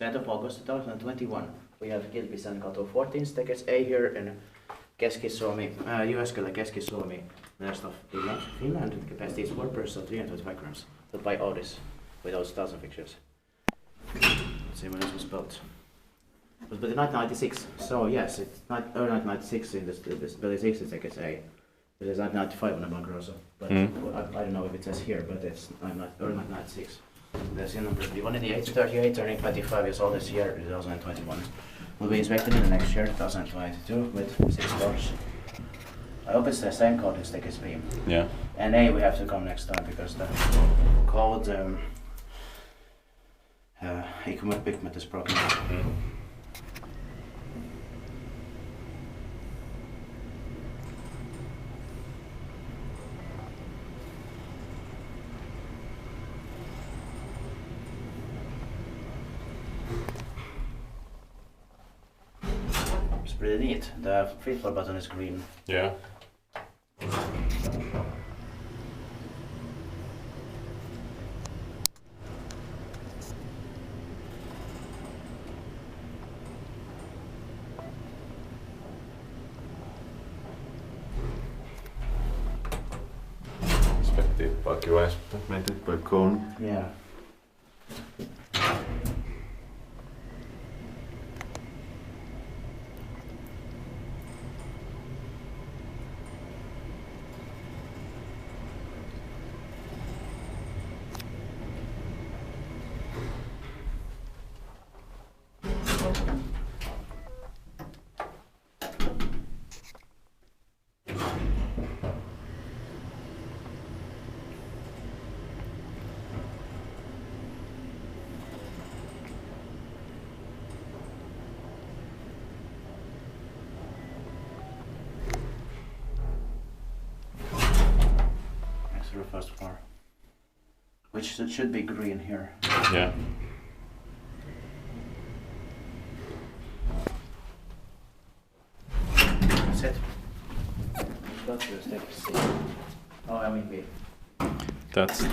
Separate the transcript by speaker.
Speaker 1: 10th of August 2021. We have Kilpisenkatu 14 tickets A here in Keski-Suomi, Jyväskylä, Keski-Suomi, rest of Finland. Capacity is 4 persons, 325 grams. Built by Otis with those 1,000 fixtures. Let's see when this was built. It was built in 1996, so yes, it's early 1996 in this building 60 tickets A. It is 1995 on the bunker also, but I don't know if it says here, but it's early 1996. The serial number will be 18838, turning 25 years old this year, 2021. Will be inspected in the next year, 2022, with 6 codes. I hope it's the same code as tickets B.
Speaker 2: Yeah.
Speaker 1: And A, we have to come next time because the code equipment pigment is broken. It's pretty neat. The feedback button is green.
Speaker 2: Yeah. Perspective augmented by cone.
Speaker 1: Yeah. The first floor, which should be green here.
Speaker 2: Yeah.
Speaker 1: That's it. That's the step C. Oh, I mean B.
Speaker 2: That's